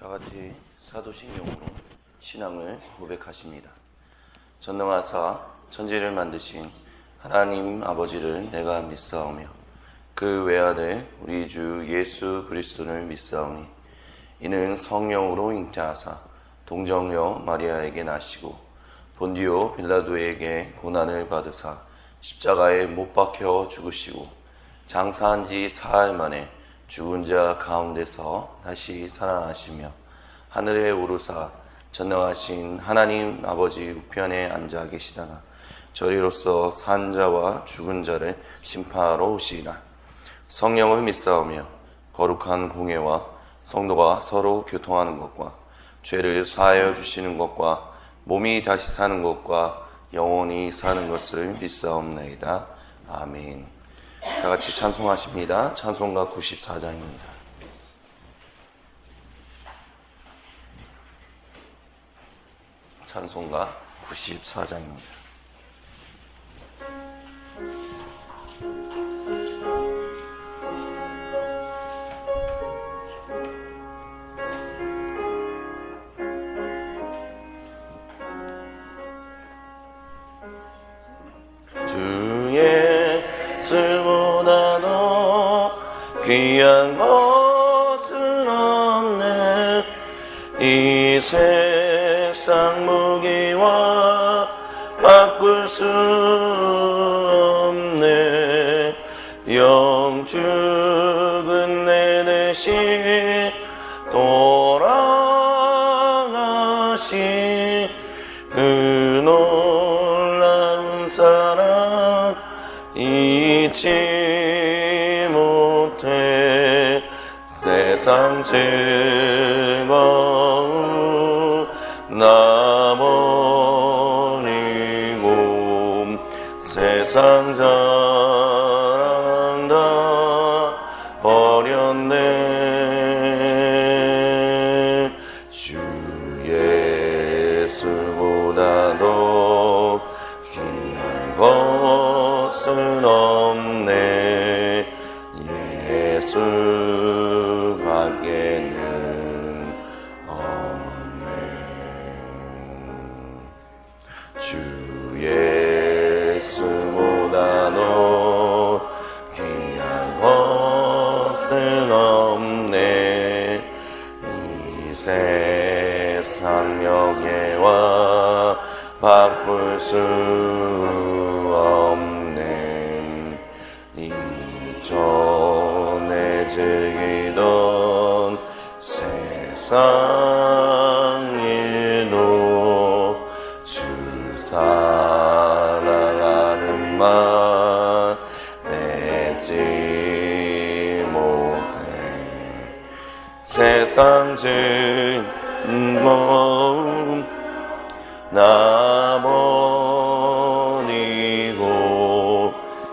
다 같이 사도신경으로 신앙을 고백하십니다. 전능하사 천지를 만드신 하나님 아버지를 내가 믿사오며 그 외아들 우리 주 예수 그리스도를 믿사오니 이는 성령으로 잉태하사 동정녀 마리아에게 나시고 본디오 빌라도에게 고난을 받으사 십자가에 못 박혀 죽으시고 장사한 지 사흘 만에 죽은 자 가운데서 다시 살아나시며 하늘에 오르사 전능하신 하나님 아버지 우편에 앉아 계시다가 저리로서 산 자와 죽은 자를 심판하러 오시리라. 성령을 믿사오며 거룩한 공예와 성도가 서로 교통하는 것과 죄를 사하여 주시는 것과 몸이 다시 사는 것과 영원히 사는 것을 믿사옵나이다. 아멘. 다 같이 찬송하십니다. 찬송가 94장입니다. 찬송가 94장입니다. 주의 예수보다도 귀한 것은 없네. 이 세상 무기와 바꿀 수 없네. 영죽은 내 대신 돌아가신 그 놀라운 사랑 잊지 못해. 세상 즐거움 나 버리고 세상 자랑 다 버렸네. 주 예수보다도 귀한 것은 없네. 예수 밖에는 없네. 주 예수보다도 귀한 것은 없네. 이 세상 명예와 바꿀 수 없네. 이전에 즐기던 세상 일도 주 사랑하는 말 맺지 못해. 세상 즐거움 나 버리고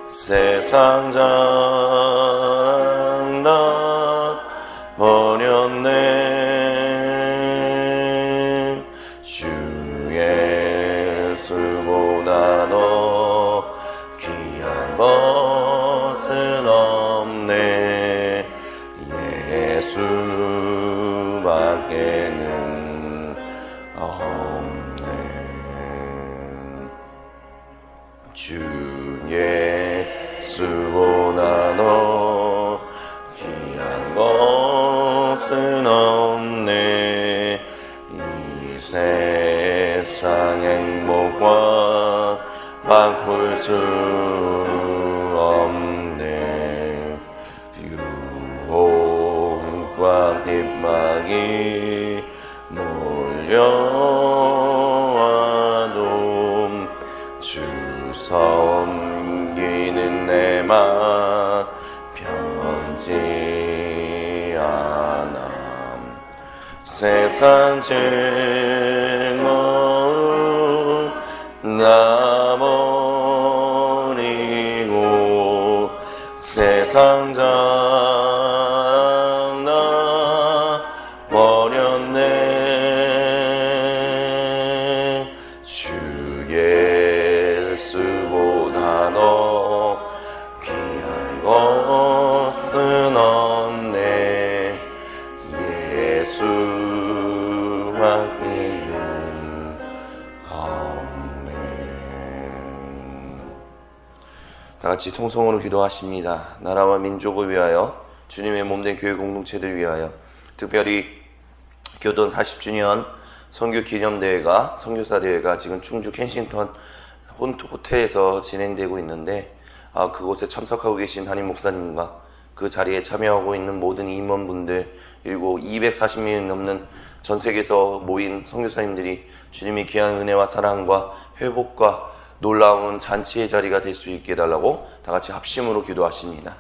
세상 자랑 다 버렸네. 주 예수보다도 귀한 것은 없네. 예수 밖에는 없네. 주 예수보다도 귀한 것은 없네. 이 세상 행복과 바꿀 수 없네. 유혹과 핍박이 몰려와도 주 섬기는 내 맘 편지 않아. 세상 즐거움 나 버리고 세상 자랑 나 버렸네. 주 예수보다도 귀한 것은 없네. 예수 아멘. 아멘. 다 같이 통성으로 기도하십니다. 나라와 민족을 위하여, 주님의 몸된 교회 공동체를 위하여, 특별히 교돈 40주년 선교 기념대회가, 선교사 대회가 지금 충주 켄싱턴 호텔에서 진행되고 있는데, 그곳에 참석하고 계신 담임 목사님과 그 자리에 참여하고 있는 모든 임원분들, 그리고 240명이 넘는 전 세계에서 모인 선교사님들이 주님의 귀한 은혜와 사랑과 회복과 놀라운 잔치의 자리가 될 수 있게 해달라고 다 같이 합심으로 기도하십니다.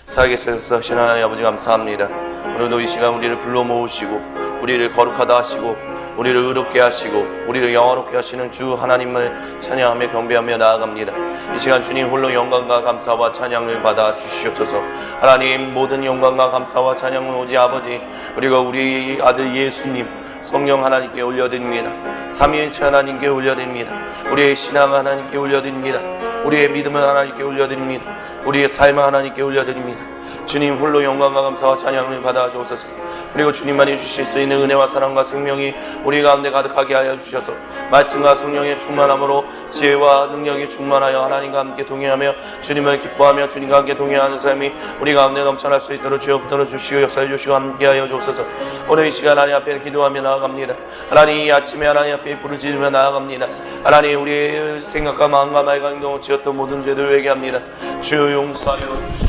살아계셔 하시는 하나님 아버지 감사합니다. 오늘도 이 시간 우리를 불러 모으시고 우리를 거룩하다 하시고 우리를 의롭게 하시고 우리를 영화롭게 하시는 주 하나님을 찬양하며 경배하며 나아갑니다. 이 시간 주님 홀로 영광과 감사와 찬양을 받아 주시옵소서. 하나님 모든 영광과 감사와 찬양을 오직 아버지 그리고 우리 아들 예수님 성령 하나님께 올려드립니다. 삼위일체 하나님께 올려드립니다. 우리의 신앙 하나님께 올려드립니다. 우리의 믿음을 하나님께 올려드립니다. 우리의 삶을 하나님께 올려드립니다. 주님 홀로 영광과 감사와 찬양을 받아 주옵소서. 그리고 주님만이 주실 수 있는 은혜와 사랑과 생명이 우리 가운데 가득하게 하여 주셔서 말씀과 성령의 충만함으로 지혜와 능력이 충만하여 하나님과 함께 동행하며 주님을 기뻐하며 주님과 함께 동행하는 삶이 우리 가운데 넘쳐날 수 있도록 주여 붙들어 주시고 역사해 주시고 함께 하여 주옵소서. 오늘 이 시간 하나님 앞에 기도하며 나아갑니다. 하나님 이 아침에 하나님 앞에 부르짖으며 나아갑니다. 하나님 우리의 생각과 마음과 말과 행동을 지었던 모든 죄들을 회개합니다. 주여 용서하여 주시옵소서.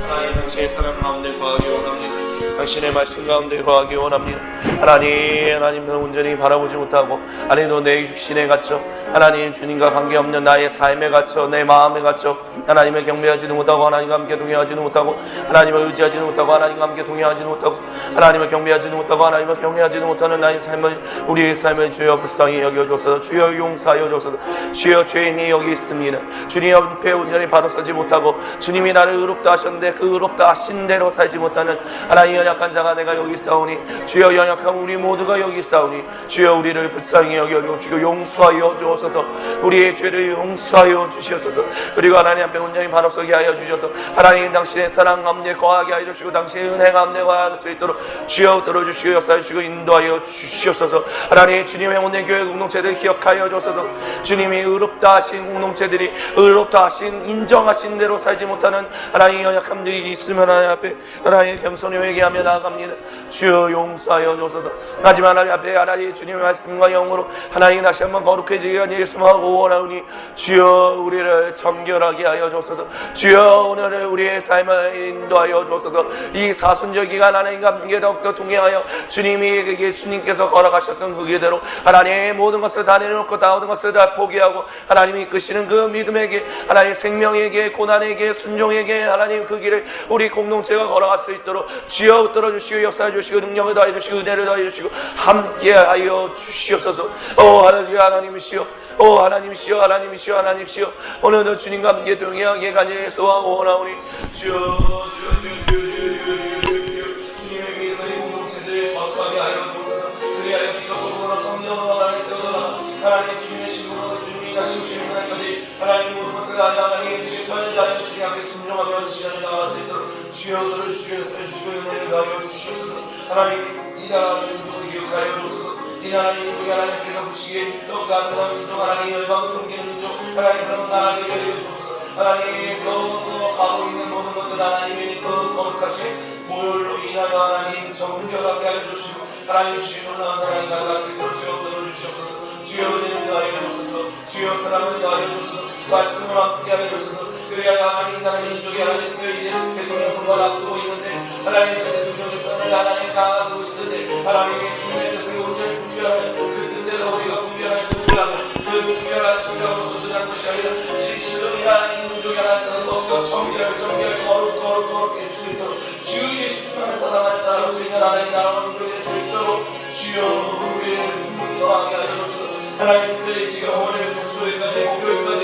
하나님 당신의 사랑 가운데 거하기 원합니다. 당신의 말씀 가운데 거하기 원합니다. 하나님을 온전히 바라보지 못하고 하나님도 내 육신에 갇혀 하나님 주님과 관계없는 나의 삶에 갇혀 내 마음에 갇혀 하나님을 경배하지도 못하고 하나님과 함께 동행하지도 못하고 하나님을 의지하지도 못하고 하나님과 함께 동행하지도 못하고 하나님을 경배하지도 못하고 하나님을 경외하지도 못하는 나의 삶을 우리의 삶을 주여 불쌍히 여겨주옵소서. 주여 용서하여 주옵소서. 주여 죄인이 여기 있습니다. 주님 앞에 온전히 바로 서지 못하고 주님이 나를 의롭다 하셨는데 그 의롭다 하신 대로 살지 못하는 하나님 연약한 자가 내가 여기 있사오니 주여 연약한 우리 모두가 여기 있사오니 주여 우리를 불쌍히 여겨주시고 용서하여 주옵소서. 우리의 죄를 용서하여 주시옵소서. 그리고 하나님 앞에 온전히 바로 서게 하여 주셔서 하나님 당신의 사랑 가운데 거하게 하여 주시고 당신의 은혜 가운데 거할 수 있도록 주여 들어주시고 역사해 주시고 인도하여 주시옵소서. 하나님 주님의 온된 교회 공동체들 기억하여 주옵소서. 주님이 의롭다 하신 공동체들이 의롭다 하신 인정하신 대로 살지 못하는 하나님 연약함들이 있으면 하나님 앞에 하나님 겸손히 회개하며 나아갑니다. 주여 용서하여 주옵소서. 하지만 하나님 앞에 하나님 주님의 말씀과 영으로 하나님 다시 한번 거룩해지게 하니 예수하고 원하오니 주여 우리를 정결하게 하여 주옵소서. 주여 오늘 우리의 삶을 인도하여 주옵소서. 이 사순절 기간 하나님과 함께 더욱더 동행하여 주님이 예수님께서 걸어가셨던 그 길대로 하나님의 모든 것을 다 내려놓고 다 모든 것을 다 포기하고 하나님이 이끄시는 그 믿음에게 하나님 생명에게 고난에게 순종에게 하나님 그 길을 우리 공동체가 걸어갈 수 있도록 주여 붙들어 주시고 역사해 주시고 능력을 더해 주시고 은혜를 더해 주시고 함께하여 주시옵소서. 할렐루야. 하나님이시여 하나님이시여 하나님이시여 하나님이시여 오늘도 주님과 함께 동행하게 간절히 소원하고 원하오니 주여 주님의 믿음의 공동체들을 거룩하게 하여 주옵소서. 그리하여 빛과 소금으로 성령으로 하나님 세워달라. 하나님 주님의 신분으로 주님이 가신 주님 하나님까지 하나님 모든 것을 하나님 주님을 다하여 주님 앞에 순종하며 시간을 나갈 수 있도록 주여 들어주시고 주시고 은혜를 다하여 주시옵소서. 하나님 이 나라의 민족을 기억하여 주옵소서. 이 나라의 민족이 하나님께서 부시기에 더욱 아름다운 민족 하나님 열방을 섬기는 민족 하나님 그런 나라를 이루어 주옵소서. 하나님께서 가고 있는 모든 것들 하나님의 그 거룩하신 보혈로 인하여 하나님 정결하게 하여 주시고 하나님 주신 놀라운 사랑이 나갈 수 있도록 주여 들어주시옵소서. 주여 은혜를 더하여 주옵소서. 주여 사랑을 더하여 주옵소서. 말씀을 함께 하여 주옵소서. 그래야 하나님 나라의 민족이 하나님 특별히 대통령 선거를 앞두고 있는데 하나님 그 대통령의 선을 하나님 당하고 있으니 하나님의 주님의 뜻을 온전히 분별하여 그 뜻대로 우리가 분별하여 그 분별한 투표로서 그냥 것이 아니라 지금 하나님 민족이 하나님 더욱더 정결 거룩 해줄 수 있도록 주 예수님을 사랑하여 따라갈 수 있는 하나님 나라와 민족이 될 수 있도록 주여 우리를 인도하게 하여 주옵소서. 하나님 특별히 지금 오늘 목소리까지 목요일까지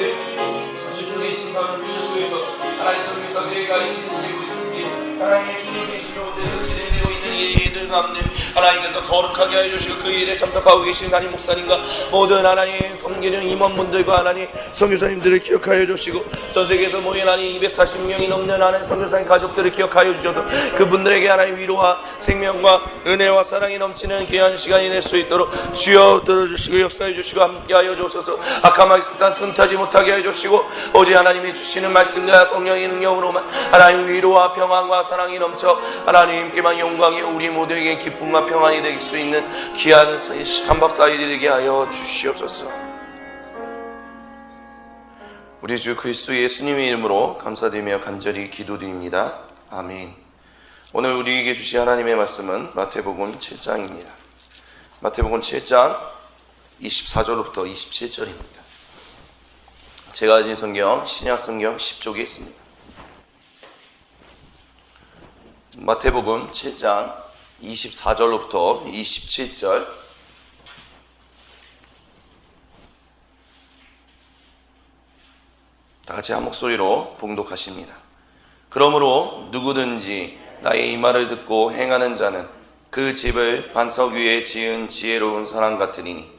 주님의 신방을 유튜브에서 하나님 성경사 대회가 진행되고 있습니다. 하나님의 주님의 신경대에서 진행되고 있는 이 이들 가운데 하나님께서 거룩하게 하여 주시고 그 일에 참석하고 계신 하나님 목사님과 모든 하나님 섬기는 임원분들과 하나님 선교사님들을 기억하여 주시고 전 세계에서 모인 하나님 240명이 넘는 하나님 선교사님 가족들을 기억하여 주셔서 그분들에게 하나님 위로와 생명과 은혜와 사랑이 넘치는 귀한 시간이 될 수 있도록 주여 들어주시고 역사해 주시고 함께하여 주셔서 악함하게 스탄 승타지 못하게 해 주시고 오직 하나님이 주시는 말씀과 성령의 능력으로만 하나님 위로와 평안과 사랑이 넘쳐 하나님께만 영광이 우리 모두에게 기쁨과 평안이 될 수 있는 귀한 3박 4일이 되게 하여 주시옵소서. 우리 주 그리스도 예수님의 이름으로 감사드리며 간절히 기도드립니다. 아멘. 오늘 우리에게 주신 하나님의 말씀은 마태복음 7장입니다. 마태복음 7장 24절부터 27절입니다. 제가 가진 성경 신약성경 10쪽에 있습니다. 마태복음 7장 24절로부터 27절. 다 같이 한 목소리로 봉독하십니다. 그러므로 누구든지 나의 이 말을 듣고 행하는 자는 그 집을 반석 위에 지은 지혜로운 사람 같으니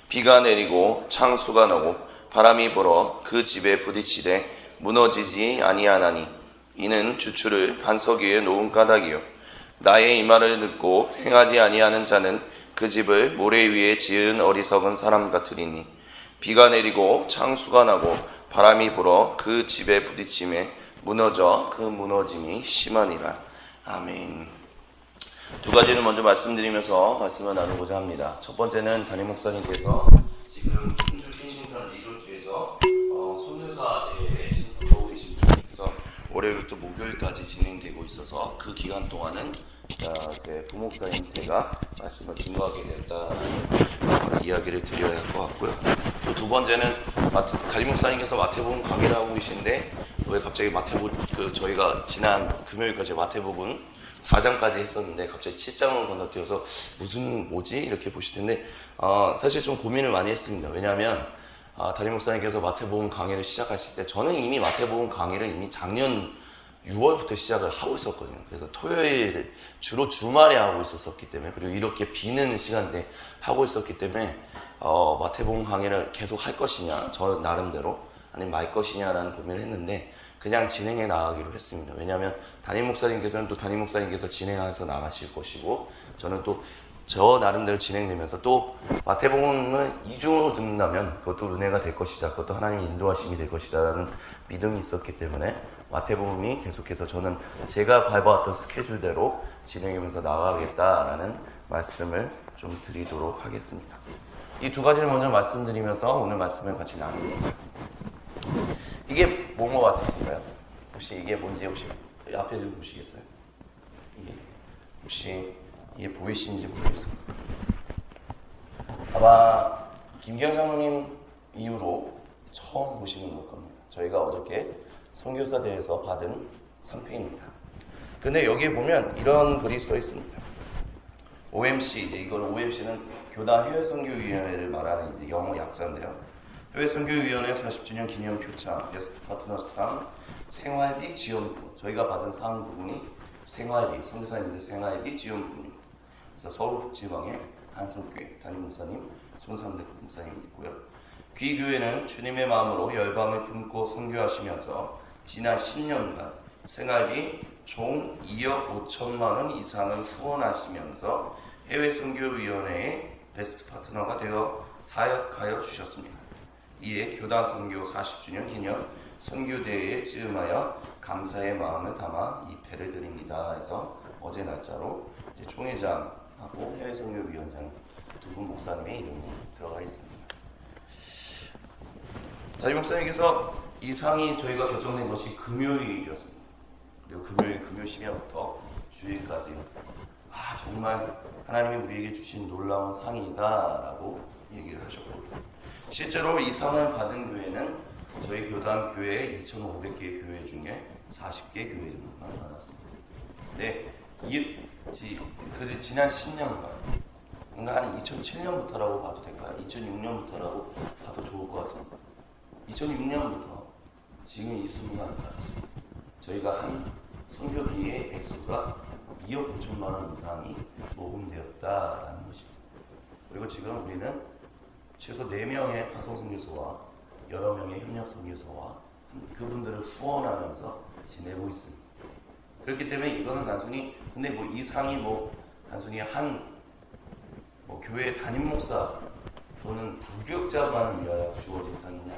비가 내리고 창수가 나고 바람이 불어 그 집에 부딪히되 무너지지 아니하나니 이는 주추를 반석 위에 놓은 까닭이요 나의 이 말을 듣고 행하지 아니하는 자는 그 집을 모래 위에 지은 어리석은 사람 같으리니 비가 내리고 창수가 나고 바람이 불어 그 집에 부딪힘에 무너져 그 무너짐이 심하니라. 아멘. 두 가지를 먼저 말씀드리면서 말씀을 나누고자 합니다. 첫 번째는 담임 목사님께서 지금 충주 켄싱턴 리조트에서 선교사에 신청하고 계신 분께서 월요일부터 목요일까지 진행되고 있어서 그 기간 동안은 제 부목사님 제가 말씀을 증거하게 됐다는 이야기를 드려야 할 것 같고요. 두 번째는 담임 목사님께서 마태복음 강의를 하고 계신데 왜 갑자기 저희가 지난 금요일까지 마태복음 4장까지 했었는데 갑자기 7장으로 건너뛰어서 뭐지? 이렇게 보실 텐데 사실 좀 고민을 많이 했습니다. 왜냐하면 담임 목사님께서 마태복음 강의를 시작하실 때 저는 이미 마태복음 강의를 이미 작년 6월부터 시작을 하고 있었거든요. 그래서 토요일 주로 주말에 하고 있었기 때문에 그리고 이렇게 비는 시간대 하고 있었기 때문에 마태복음 강의를 계속 할 것이냐 저 나름대로 아니면 말 것이냐라는 고민을 했는데 그냥 진행해 나가기로 했습니다. 왜냐하면 담임 목사님께서는 또 담임 목사님께서 진행해서 나가실 것이고 저는 또 저 나름대로 진행되면서 또 마태복음을 이중으로 듣는다면 그것도 은혜가 될 것이다. 그것도 하나님의 인도하심이 될 것이다 라는 믿음이 있었기 때문에 마태복음이 계속해서 저는 제가 밟아왔던 스케줄대로 진행하면서 나가겠다라는 말씀을 좀 드리도록 하겠습니다. 이 두 가지를 먼저 말씀드리면서 오늘 말씀을 같이 나눕니다. 이게 뭔 것 같으신가요? 혹시 이게 뭔지 혹시 앞에 좀 보시겠어요? 이게 혹시 이게 보이시는지 모르겠어요. 아마 김기영 장로님 이후로 처음 보시는 걸 겁니다. 저희가 어저께 선교사 대회에서 받은 상패입니다. 근데 여기에 보면 이런 글이 써 있습니다. OMC, 이걸 OMC는 교단 해외선교위원회를 말하는 이제 영어 약자인데요. 해외선교위원회 40주년 기념 표창, 베스트 파트너상, 생활비 지원부. 저희가 받은 상 부분이 생활비, 선교사님들 생활비 지원 부분입니다. 그래서 서울북지방의 한성교회 담임 목사님, 손삼대 목사님 있고요. 귀교회는 주님의 마음으로 열방을 품고 선교하시면서 지난 10년간 생활비 총 2억 5천만 원 이상을 후원하시면서 해외선교위원회의 베스트 파트너가 되어 사역하여 주셨습니다. 이에 교단 선교 40주년 기념 선교대회에 즈음하여 감사의 마음을 담아 이 패를 드립니다. 해서 어제 날짜로 이제 총회장하고 해외선교위원장 두 분 목사님의 이름이 들어가 있습니다. 담임 목사님께서 이 상이 저희가 결정된 것이 금요일이었습니다. 그리고 금요 심야부터 주일까지 정말 하나님이 우리에게 주신 놀라운 상이다라고 얘기를 하셨고 실제로 이 상을 받은 교회는 저희 교단 교회 2,500개의 교회 중에 40개 교회만 받았습니다. 근데 지난 10년간 뭔가 한 2007년부터라고 봐도 될까요? 2006년부터라고 봐도 좋을 것 같습니다. 2006년부터 지금 이 순간까지 저희가 한 선교비의 액수가 2억 5천만 원 이상이 모금되었다라는 것입니다. 그리고 지금 우리는 최소 4명의 화성선교사와 여러 명의 협력선교사와 그분들을 후원하면서 지내고 있습니다. 그렇기 때문에 이거는 단순히 근데 뭐 이 상이 뭐 단순히 한 뭐 교회 담임 목사 또는 부교육자만 위하여 주어진 상이냐,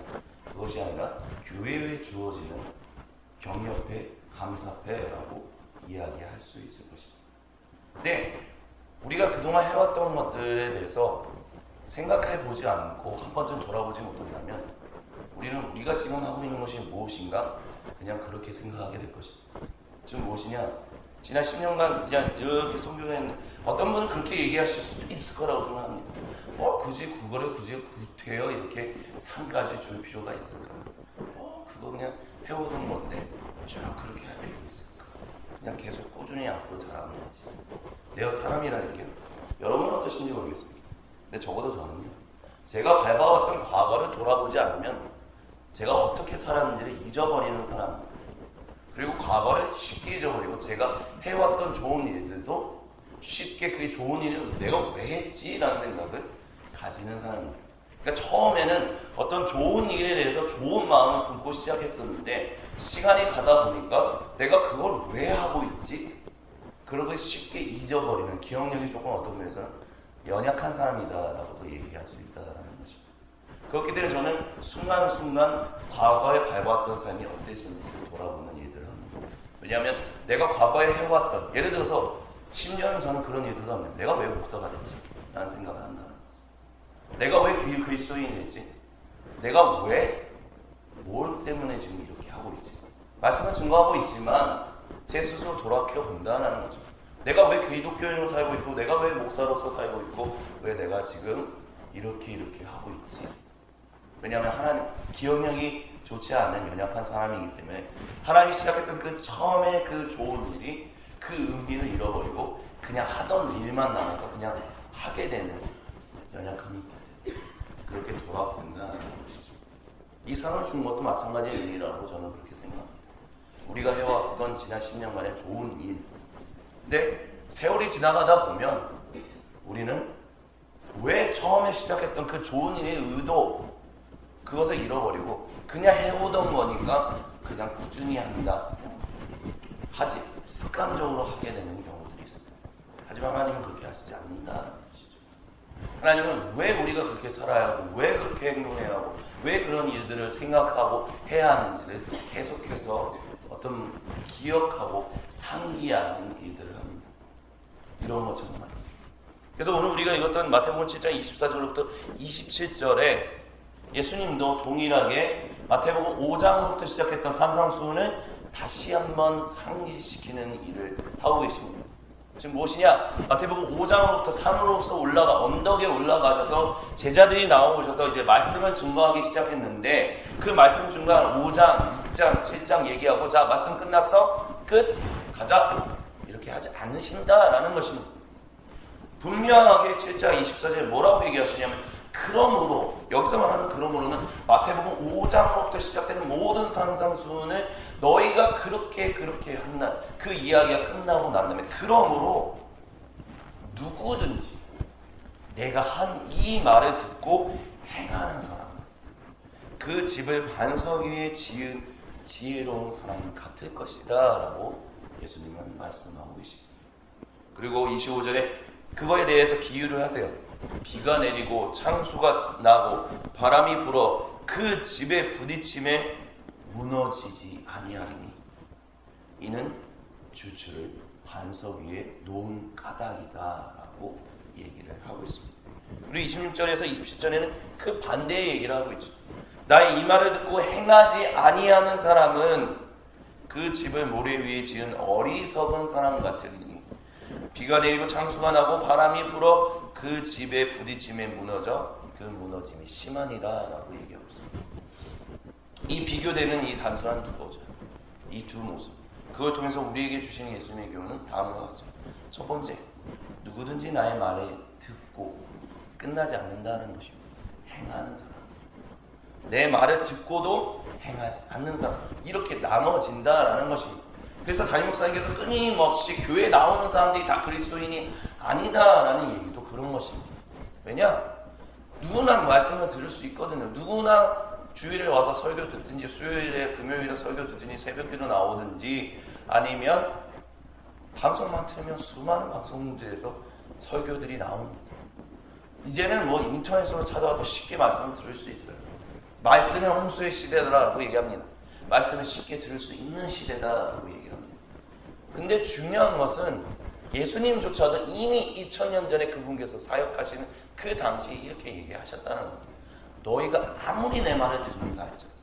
그것이 아니라 교회에 주어지는 경력회, 감사회라고 이야기할 수 있을 것입니다. 근데 우리가 그동안 해왔던 것들에 대해서 생각해 보지 않고 한 번쯤 돌아보지 못한다면 우리는 우리가 지금 하고 있는 것이 무엇인가 그냥 그렇게 생각하게 될 것입니다. 지금 무엇이냐? 지난 10년간 그냥 이렇게 성경에 어떤 분은 그렇게 얘기하실 수도 있을 거라고 생각합니다. 굳이 그거를 구태여 이렇게 상까지 줄 필요가 있을까? 그거 그냥 해오던 건데 쭉 그렇게 할 필요가 있을까? 그냥 계속 꾸준히 앞으로 잘하는 거지. 내가 사람이라는 게 여러분은 어떠신지 모르겠습니다. 근데 적어도 저는요. 제가 밟아왔던 과거를 돌아보지 않으면 제가 어떻게 살았는지를 잊어버리는 사람, 그리고 과거를 쉽게 잊어버리고 제가 해왔던 좋은 일들도 쉽게 그게 좋은 일을 내가 왜 했지? 라는 생각을 가지는 사람입니다. 그러니까 처음에는 어떤 좋은 일에 대해서 좋은 마음을 품고 시작했었는데 시간이 가다 보니까 내가 그걸 왜 하고 있지? 그러고 쉽게 잊어버리는, 기억력이 조금 어떤 면에서는 연약한 사람이다라고도 얘기할 수 있다라는 것입니다. 그렇기 때문에 저는 순간순간 과거에 밟았던 삶이 어땠는지를 돌아보는 일들을 합니다. 왜냐하면 내가 과거에 해왔던, 예를 들어서 10년은 저는 그런 일들도 하면 내가 왜 목사가 됐지? 라는 생각을 한다는 거죠. 내가 왜 그리스도인이 됐지? 내가 왜 뭘 때문에 지금 이렇게 하고 있지? 말씀은 증거하고 있지만 제 스스로 돌아켜 본다는 거죠. 내가 왜 기독교인으로 살고 있고, 내가 왜 목사로서 살고 있고, 왜 내가 지금 이렇게 하고 있지? 왜냐하면 하나님, 기억력이 좋지 않은 연약한 사람이기 때문에 하나님이 시작했던 그 처음에 그 좋은 일이 그 의미를 잃어버리고 그냥 하던 일만 남아서 그냥 하게 되는 연약함이 있기 때문에 그렇게 돌아본다는 것이죠. 이 상을 준 것도 마찬가지의 일이라고 저는 그렇게 생각합니다. 우리가 해왔던 지난 10년간의 좋은 일. 근데 세월이 지나가다 보면 우리는 왜 처음에 시작했던 그 좋은 일의 의도, 그것을 잃어버리고 그냥 해오던 거니까 그냥 꾸준히 한다. 하지, 습관적으로 하게 되는 경우들이 있습니다. 하지만 하나님은 그렇게 하시지 않는다는 것이죠. 하나님은 왜 우리가 그렇게 살아야 하고, 왜 그렇게 행동해야 하고, 왜 그런 일들을 생각하고 해야 하는지를 계속해서 어떤 기억하고 상기하는 일들을 합니다. 이런 것처럼 말입니다. 그래서 오늘 우리가 읽었던 마태복음 7장 24절부터 27절에 예수님도 동일하게 마태복음 5장부터 시작했던 산상수훈을 다시 한번 상기시키는 일을 하고 계십니다. 지금 무엇이냐? 마태복음 5장으로부터 산으로서 언덕에 올라가셔서 제자들이 나오셔서 이제 말씀을 증거하기 시작했는데 그 말씀 중간 5장, 6장, 7장 얘기하고 자, 말씀 끝났어? 끝! 가자! 이렇게 하지 않으신다라는 것입니다. 분명하게 7장 24절에 뭐라고 얘기하시냐면 그러므로, 여기서 말하는 그러므로는 마태복음 5장부터 시작되는 모든 산상수훈을 너희가 그렇게 한다. 그 이야기가 끝나고 난 다음에 그러므로 누구든지 내가 한 이 말을 듣고 행하는 사람, 그 집을 반석 위에 지은 지혜로운 사람 같을 것이다 라고 예수님은 말씀하고 계십니다. 그리고 25절에 그거에 대해서 비유를 하세요. 비가 내리고 창수가 나고 바람이 불어 그 집에 부딪힘에 무너지지 아니하리니 이는 주추를 반석 위에 놓은 까닭이다 라고 얘기를 하고 있습니다. 그리고 26절에서 27절에는 그 반대의 얘기를 하고 있죠. 나의 이 말을 듣고 행하지 아니하는 사람은 그 집을 모래 위에 지은 어리석은 사람 같으니 비가 내리고 창수가 나고 바람이 불어 그 집에 부딪힘에 무너져 그 무너짐이 심하니라 라고 얘기하고 있습니다. 이 비교되는 이 단순한 두 거죠. 이 두 모습, 그걸 통해서 우리에게 주시는 예수님의 교훈은 다음과 같습니다. 첫 번째, 누구든지 나의 말을 듣고 끝나지 않는다는 것입니다. 행하는 사람, 내 말을 듣고도 행하지 않는 사람, 이렇게 나눠진다라는 것입니다. 그래서 담임 목사님께서 끊임없이 교회에 나오는 사람들이 다 그리스도인이 아니다라는 얘기도 그런 것입니다. 왜냐? 누구나 말씀을 들을 수 있거든요. 누구나 주일에 와서 설교 듣든지 수요일에 금요일에 설교 듣든지 새벽기도 나오든지 아니면 방송만 틀면 수많은 방송들에서 설교들이 나옵니다. 이제는 뭐 인터넷으로 찾아와도 쉽게 말씀을 들을 수 있어요. 말씀은 홍수의 시대다라고 얘기합니다. 말씀을 쉽게 들을 수 있는 시대다라고 얘기합니다. 근데 중요한 것은 예수님조차도 이미 2000년 전에 그분께서 사역하시는 그 당시에 이렇게 얘기하셨다는 겁니다. 너희가 아무리 내 말을 듣는다 했잖아.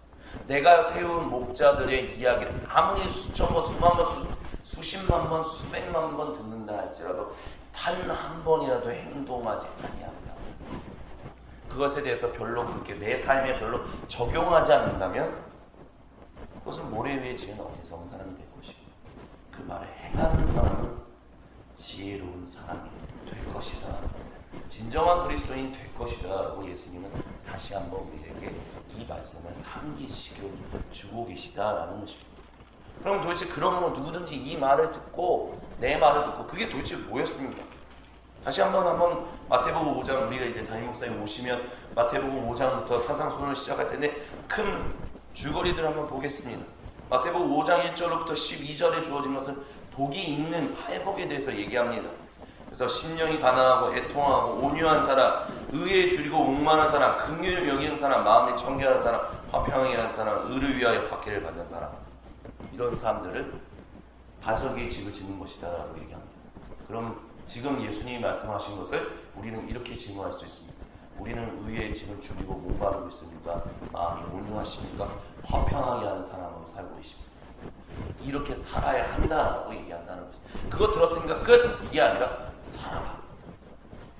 내가 세운 목자들의 이야기를 아무리 수천 번, 수만 번, 수십만 번, 수백만 번 듣는다 할지라도 단 한 번이라도 행동하지 아니한다. 그것에 대해서 별로 그렇게 내 삶에 별로 적용하지 않는다면 그것은 모래 위에 지은 어리석은 사람이 될 것이고 그 말을 행하는 사람은 지혜로운 사람이 될 것이다. 진정한 그리스도인이 될 것이다 라고 예수님은 다시 한번 우리에게 이 말씀을 상기시켜 주고 계시다라는 것입니다. 그럼 도대체 그러면 누구든지 이 말을 듣고 내 말을 듣고 그게 도대체 뭐였습니까? 다시 한번 마태복음 5장 우리가 이제 담임 목사님 오시면 마태복음 5장부터 사상순을 시작할 텐데 큰 줄거리들을 한번 보겠습니다. 마태복음 5장 1절로부터 12절에 주어진 것은 복이 있는 팔복에 대해서 얘기합니다. 그래서 심령이 가난하고 애통하고 온유한 사람, 의에 줄이고 옥만한 사람, 긍휼을 여기는 사람, 마음이 청결한 사람, 화평하게 하는 사람, 의를 위하여 박해를 받는 사람, 이런 사람들을 반석 위에 집을 짓는 것이다 라고 얘기합니다. 그럼 지금 예수님이 말씀하신 것을 우리는 이렇게 질문할 수 있습니다. 우리는 의의 짐을 줄이고 목마르고 있습니까? 마음이 온유하십니까? 화평하게 하는 사람으로 살고 계십니까? 이렇게 살아야 한다라고 얘기한다는 것이죠. 그거 들었으니까 끝! 이게 아니라 살아라.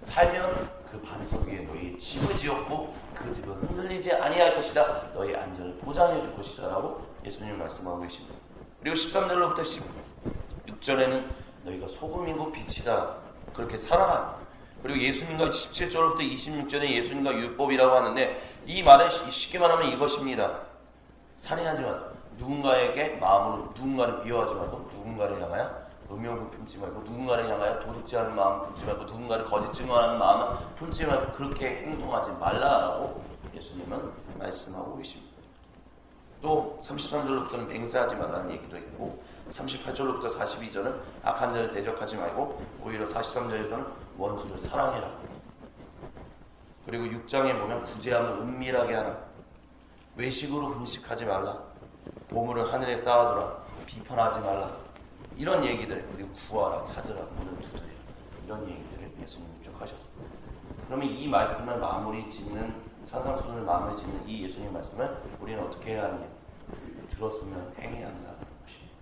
살면 그 반석 위에 너희 집을 지었고 그 집은 흔들리지 아니할 것이다. 너희 안전을 보장해 줄 것이다 라고 예수님이 말씀하고 계십니다. 그리고 13절로부터 16절에는 너희가 소금이고 빛이다. 그렇게 살아라. 그리고 예수님과 17절부터 26절에 예수님과 율법이라고 하는데 이 말은 쉽게 말하면 이것입니다. 살인하지 말고 누군가에게 마음으로 누군가를 미워하지 말고 누군가를 향하여 음욕을 품지 말고 누군가를 향하여 도둑질하는 마음을 품지 말고 누군가를 거짓 증언하는 마음을 품지 말고 그렇게 행동하지 말라라고 예수님은 말씀하고 계십니다. 또 33절로부터는 맹세하지 말라는 얘기도 있고 38절로부터 42절은 악한 자를 대적하지 말고 오히려 43절에서는 원수를 사랑해라. 그리고 6장에 보면 구제함을 은밀하게 하라. 외식으로 금식하지 말라. 보물을 하늘에 쌓아두라. 비판하지 말라. 이런 얘기들, 그리고 구하라, 찾으라, 문을 두드리라. 이런 얘기들을 예수님이 쭉 하셨습니다. 그러면 이 말씀을 마무리 짓는, 사상순을 마무리 짓는 이 예수님 말씀을 우리는 어떻게 해야 하느냐? 들었으면 행해야 한다는 것입니다.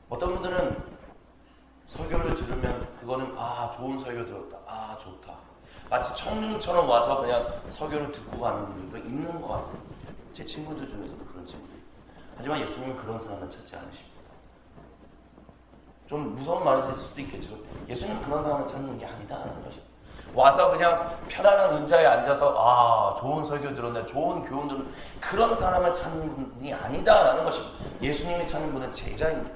어떤 분들은 설교를 들으면 그거는 좋은 설교 들었다. 좋다. 마치 청중처럼 와서 그냥 설교를 듣고 가는 분들도 있는 것 같습니다. 제 친구들 중에서도 그런 친구들. 하지만 예수님은 그런 사람을 찾지 않으십니다. 좀 무서운 말일 수도 있겠지만 예수님은 그런 사람을 찾는 게 아니다라는 것입니다. 와서 그냥 편안한 의자에 앉아서 좋은 설교 들었네, 좋은 교훈 들었네, 그런 사람을 찾는 분이 아니다라는 것입니다. 예수님이 찾는 분은 제자입니다.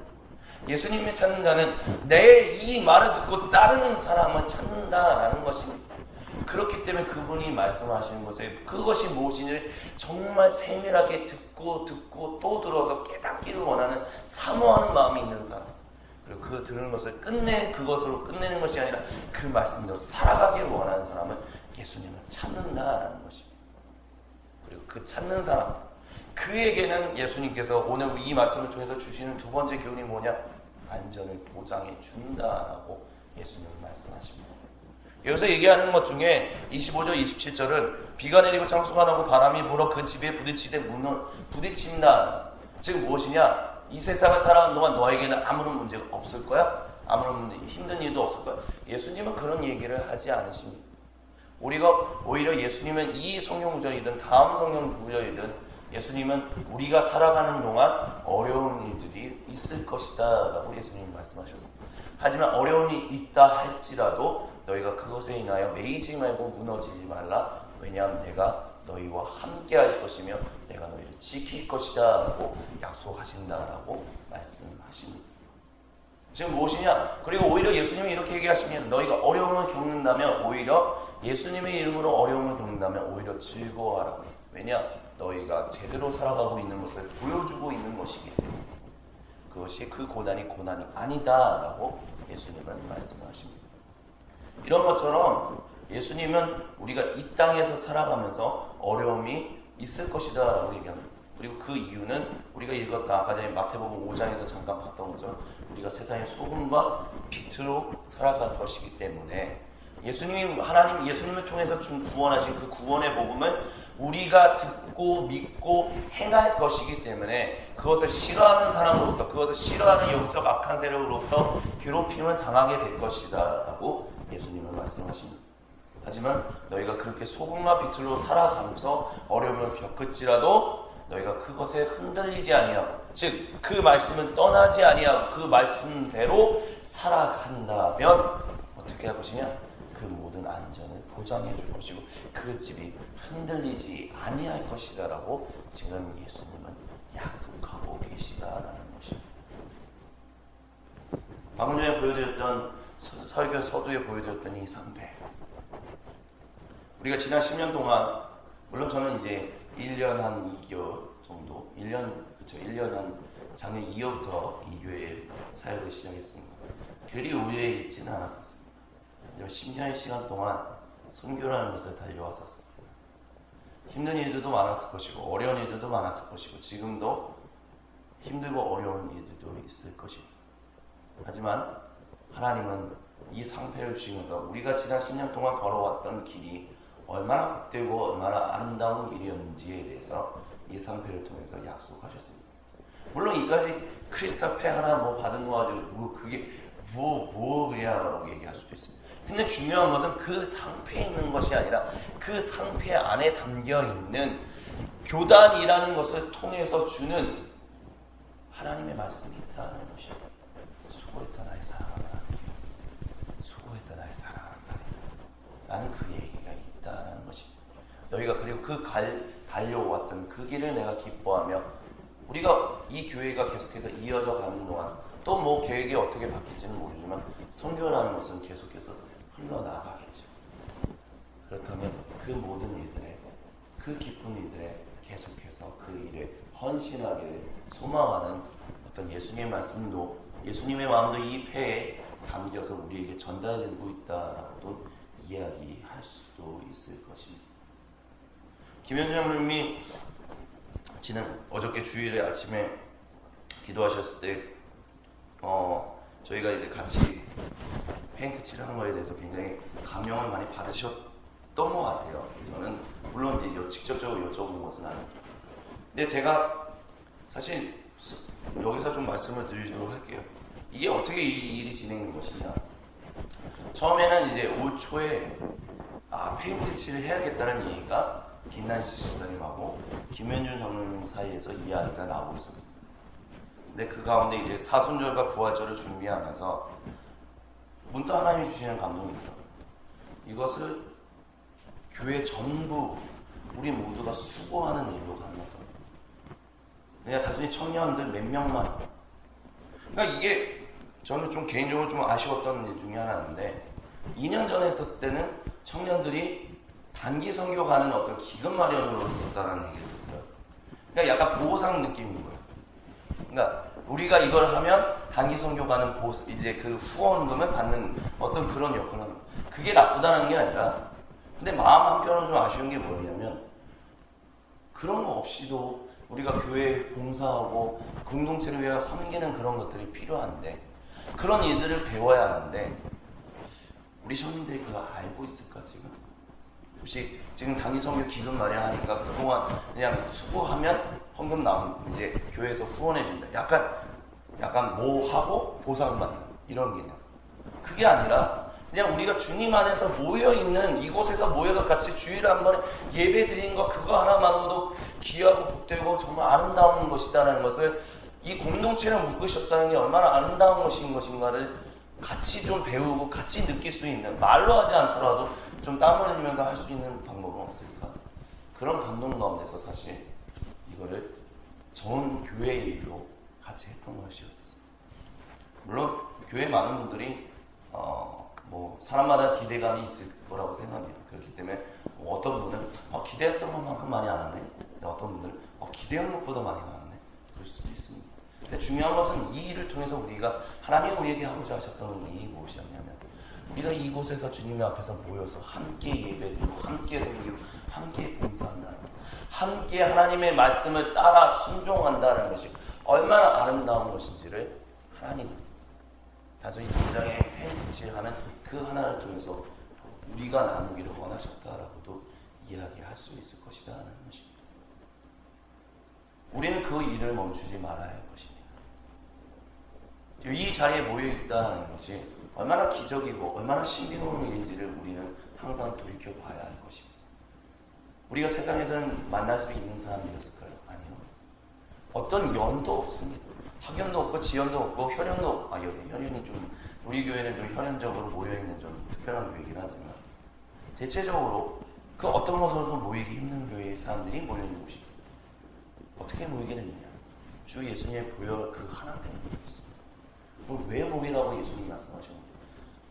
예수님이 찾는 자는 내 이 말을 듣고 따르는 사람을 찾는다라는 것입니다. 그렇기 때문에 그분이 말씀하시는 것에 그것이 무엇인지 정말 세밀하게 듣고 또 들어서 깨닫기를 원하는 사모하는 마음이 있는 사람, 그리고 그 들은 것을 그것으로 끝내는 것이 아니라 그 말씀대로 살아가기를 원하는 사람을 예수님은 찾는다라는 것입니다. 그리고 그 찾는 사람, 그에게는 예수님께서 오늘 이 말씀을 통해서 주시는 두 번째 교훈이 뭐냐? 안전을 보장해 준다라고 예수님은 말씀하십니다. 여기서 얘기하는 것 중에 25절, 27절은 비가 내리고 창수가 나고 바람이 불어 그 집에 부딪히되 문을 부딪힌다. 즉 무엇이냐? 이 세상을 살아가는 동안 너에게는 아무런 문제가 없을 거야? 아무런 힘든 일도 없을 거야? 예수님은 그런 얘기를 하지 않으십니다. 우리가 오히려 예수님은 이 성경 구절이든 다음 성경 구절이든 예수님은 우리가 살아가는 동안 어려운 일들이 있을 것이다 라고 예수님이 말씀하셨습니다. 하지만 어려움이 있다 할지라도 너희가 그것에 인하여 매이지 말고 무너지지 말라. 왜냐하면 내가 너희와 함께 할 것이며 내가 너희를 지킬 것이다 라고 약속하신다라고 말씀하십니다. 지금 무엇이냐? 그리고 오히려 예수님이 이렇게 얘기하시면 너희가 어려움을 겪는다면 오히려 예수님의 이름으로 어려움을 겪는다면 오히려 즐거워하라고. 왜냐? 너희가 제대로 살아가고 있는 것을 보여주고 있는 것이기 때문에 그것이 그 고난이 아니다라고 예수님은 말씀하십니다. 이런 것처럼 예수님은 우리가 이 땅에서 살아가면서 어려움이 있을 것이다 라고 얘기합니다. 그리고 그 이유는 우리가 읽었다 아까 전에 마태복음 5장에서 잠깐 봤던 것처럼 우리가 세상의 소금과 빛으로 살아갈 것이기 때문에 예수님을 통해서 준 구원하신 그 구원의 복음을 우리가 듣고 믿고 행할 것이기 때문에 그것을 싫어하는 사람으로부터 그것을 싫어하는 영적 악한 세력으로부터 괴롭힘을 당하게 될 것이다 라고 예수님은 말씀하십니다. 하지만 너희가 그렇게 소금과 빛으로 살아가면서 어려움을 겪을지라도 너희가 그것에 흔들리지 아니하고 즉 그 말씀은 떠나지 아니하고 그 말씀대로 살아간다면 어떻게 할 것이냐? 그 모든 안전을 보장해 줄 것이고 그 집이 흔들리지 아니할 것이다 라고 지금 예수님은 약속하고 계시다라는 것입니다. 방금 전에 보여드렸던 설교 서두에 보여드렸던 이 상태, 우리가 지난 10년 동안 물론 저는 이제 1년 한 2개월 정도 1년 한 작년 2월부터 이 교회에 사역을 시작했습니다. 그리 오래 있지는 않았었습니다. 10년의 시간 동안 선교라는 것을 달려왔었습니다. 힘든 일들도 많았을 것이고 어려운 일들도 많았을 것이고 지금도 힘들고 어려운 일들도 있을 것입니다. 하지만 하나님은 이 상패를 주시면서 우리가 지난 10년 동안 걸어왔던 길이 얼마나 복되고 얼마나 아름다운 길이었는지에 대해서 이 상패를 통해서 약속하셨습니다. 물론 이까지 크리스탈 패 하나 받은 거 가지고 그게 그냐라고 얘기할 수도 있습니다. 근데 중요한 것은 그 상패에 있는 것이 아니라 그 상패 안에 담겨있는 교단이라는 것을 통해서 주는 하나님의 말씀이 있다는 것입니다. 수고했다 나의 사랑하는 하나님, 수고했다 나의 사랑하는 하나님, 나는 그 얘기가 있다는 것입니다. 너희가 그리고 달려왔던 그 길을 내가 기뻐하며 우리가 이 교회가 계속해서 이어져 가는 동안 또 계획이 어떻게 바뀔지는 모르지만 선교라는 것은 계속해서 흘러나가겠죠. 그렇다면 그 모든 일들에 그 기쁜 일들에 계속해서 그 일에 헌신하기를 소망하는 어떤 예수님의 말씀도 예수님의 마음도 이 패에 담겨서 우리에게 전달되고 있다라고도 이야기할 수도 있을 것입니다. 김현주 장로님이 어저께 주일에 아침에 기도하셨을 때 저희가 이제 같이 페인트 칠하는 거에 대해서 굉장히 감명을 많이 받으셨던 것 같아요. 저는 물론 이제 직접적으로 여쭤본 것은 아니고, 근데 제가 사실 여기서 좀 말씀을 드리도록 할게요. 이게 어떻게 이 일이 진행된 것이냐? 처음에는 이제 올 초에 페인트 칠을 해야겠다는 얘기가 김난시 집사님하고 김현준 장로님 사이에서 이야기가 나오고 있었습니다. 근데 그 가운데 이제 사순절과 부활절을 준비하면서 문득 하나님이 주시는 감동이더라고요. 이것을 교회 전부 우리 모두가 수고하는 일로 가는 거더라고요. 그냥 단순히 청년들 몇 명만. 그러니까 이게 저는 좀 개인적으로 좀 아쉬웠던 일 중에 하나인데 2년 전에 했었을 때는 청년들이 단기 선교 가는 어떤 기금 마련으로 있었다는 얘기를 들어요. 그러니까 약간 보상 느낌인 거예요. 그러니까 우리가 이걸 하면 단기 선교 가는 이제 그 후원금을 받는 어떤 그런 역할을 합니다. 그게 나쁘다는 게 아니라, 근데 마음 한편으로 좀 아쉬운 게 뭐냐면 그런 거 없이도 우리가 교회에 봉사하고 공동체를 위해 섬기는 그런 것들이 필요한데 그런 일들을 배워야 하는데 우리 성인들이 그거 알고 있을까 지금? 혹시 지금 단기 선교 기금 마련하니까 그동안 그냥 수고하면 헌금 나오면 이제 교회에서 후원해준다. 약간 뭐 하고 보상받는 이런 개념. 그게 아니라 그냥 우리가 주님 안에서 모여있는 이곳에서 모여서 같이 주일에 한 번에 예배 드리는 거 그거 하나만으로도 귀하고 복되고 정말 아름다운 것이다라는 것을 이 공동체를 묶으셨다는 게 얼마나 아름다운 것인가를 같이 좀 배우고 같이 느낄 수 있는, 말로 하지 않더라도 좀 땀 흘리면서 할 수 있는 방법은 없을까? 그런 감동 가운데서 사실 이거를 전 교회의 일로 같이 했던 것이었었어요. 물론 교회 많은 분들이 뭐 사람마다 기대감이 있을 거라고 생각합니다. 그렇기 때문에 어떤 분은 기대했던 것만큼 많이 안 왔네. 어떤 분들은 기대한 것보다 많이 나왔네. 그럴 수도 있습니다. 근데 중요한 것은 이 일을 통해서 우리가 하나님이 우리에게 하고자 하셨던 일이 무엇이었냐면 우리가 이곳에서 주님 앞에서 모여서 함께 예배드리고 함께 섬기고 함께 봉사한다는 것, 함께 하나님의 말씀을 따라 순종한다는 것이 얼마나 아름다운 것인지를 하나님은 단순히 당장에 팬티치하는 그 하나를 통해서 우리가 나누기를 원하셨다라고도 이야기할 수 있을 것이다라는 것입니다. 우리는 그 일을 멈추지 말아야 할 것입니다. 이 자리에 모여있다는 것이 얼마나 기적이고 얼마나 신비로운 일인지를 우리는 항상 돌이켜봐야 할 것입니다. 우리가 세상에서는 만날 수 있는 사람이었을까요? 아니요. 어떤 연도 없습니다. 학연도 없고 지연도 없고 혈연도 없고 혈연이 좀 우리 교회는 좀 혈연적으로 모여있는 좀 특별한 교회이긴 하지만 대체적으로 그 어떤 것으로도 모이기 힘든 교회의 사람들이 모여있는 곳이 어떻게 모이게 됐느냐? 주 예수님의 보혈 그 하나 때문에 모였습니다. 왜 모이라고 예수님이 말씀하셨는지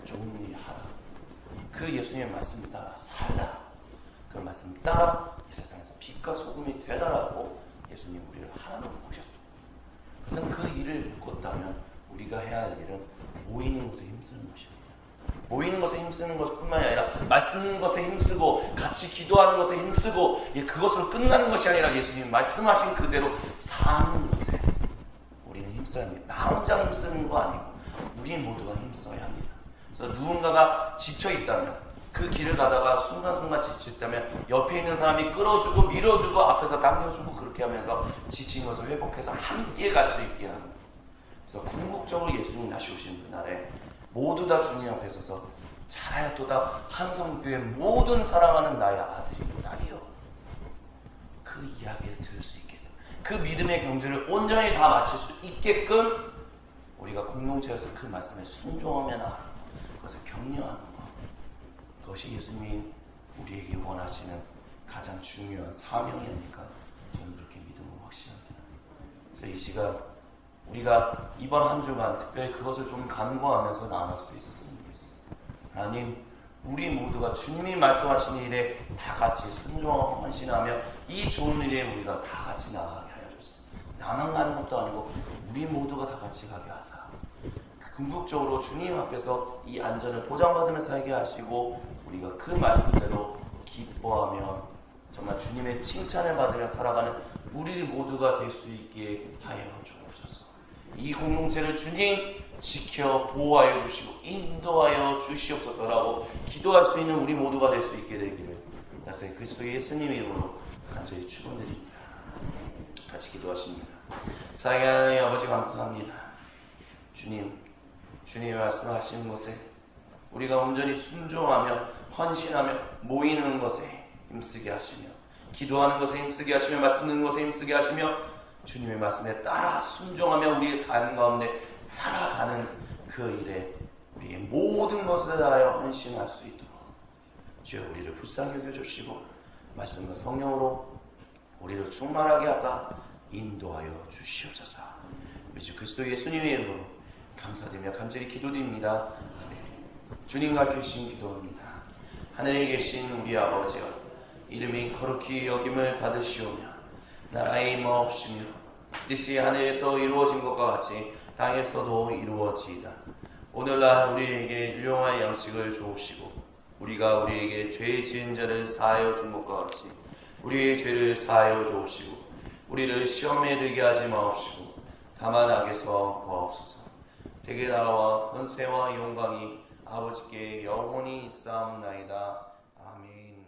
좋은 일 하라. 그 예수님의 말씀을 따라 살라. 그 말씀을 따라 이 세상에서 빛과 소금이 되다라고 예수님 우리를 하나로 모셨습니다. 그래서 그 일을 묶었다면 우리가 해야 할 일은 모이는 것에 힘쓰는 것입니다. 모이는 것에 힘쓰는 것뿐만이 아니라 말쓰는 것에 힘쓰고 같이 기도하는 것에 힘쓰고 그것으로 끝나는 것이 아니라 예수님이 말씀하신 그대로 사는 것에 우리는 힘써야 합니다. 나 혼자 힘쓰는 거 아니고 우리 모두가 힘써야 합니다. 그래서 누군가가 지쳐있다면 그 길을 가다가 순간순간 지쳤다면 옆에 있는 사람이 끌어주고 밀어주고 앞에서 당겨주고 그렇게 하면서 지친 것을 회복해서 함께 갈 수 있게 합니다. 그래서 궁극적으로 예수님 다시 오신 그날에 모두 다 주님 앞에 서서 잘하였도다 한성교회 모든 사랑하는 나의 아들이고 딸이여 그 이야기를 들을 수 있게 그 믿음의 경주를 온전히 다 마칠 수 있게끔 우리가 공동체에서 그 말씀에 순종하며 나아가는 그것을 격려하는 것 그것이 예수님이 우리에게 원하시는 가장 중요한 사명이 아닐까 저는 그렇게 믿음으로 확신합니다. 그래서 이 시간 우리가 이번 한 주간 특별히 그것을 좀 간구하면서 나눌 수 있었으면 좋겠습니다. 하나님 우리 모두가 주님이 말씀하신 일에 다 같이 순종하고 헌신하며 이 좋은 일에 우리가 다 같이 나가게 하여 주셨습니다. 나만 가는 것도 아니고 우리 모두가 다 같이 가게 하사 궁극적으로 주님 앞에서 이 안전을 보장받으며 살게 하시고 우리가 그 말씀대로 기뻐하며 정말 주님의 칭찬을 받으며 살아가는 우리 모두가 될 수 있게 하여 주옵소서. 이 공동체를 주님 지켜 보호하여 주시고 인도하여 주시옵소서라고 기도할 수 있는 우리 모두가 될 수 있게 되기를 나사의 그리스도 예수님의 이름으로 간절히 축원드립니다. 같이 기도하십니다. 사랑의 하나님 아버지 감사합니다. 주님이 말씀하시는 것에 우리가 온전히 순종하며 헌신하며 모이는 것에 힘쓰게 하시며 기도하는 것에 힘쓰게 하시며 말씀 듣는 것에 힘쓰게 하시며 주님의 말씀에 따라 순종하며 우리의 삶 가운데 살아가는 그 일에 우리의 모든 것을 다하여 헌신할 수 있도록 주여 우리를 불쌍히 여겨주시고 말씀과 성령으로 우리를 충만하게 하사 인도하여 주시옵소서. 우리 주 그리스도 예수님의 이름으로 감사드리며 간절히 기도드립니다. 아멘. 주님과 계신 기도합니다. 하늘에 계신 우리 아버지여 이름이 거룩히 여김을 받으시오며 나라의 임하옵시며 뜻이 하늘에서 이루어진 것과 같이 땅에서도 이루어지이다. 오늘날 우리에게 일용할 양식을 주옵시고 우리가 우리에게 죄 지은 자를 사하여 준 것과 같이 우리의 죄를 사하여 주옵시고 우리를 시험에 들게 하지 마옵시고 다만 악에서 구하옵소서. 대개 나라와 권세와 영광이 아버지께 영원히 있사옵나이다. 아멘.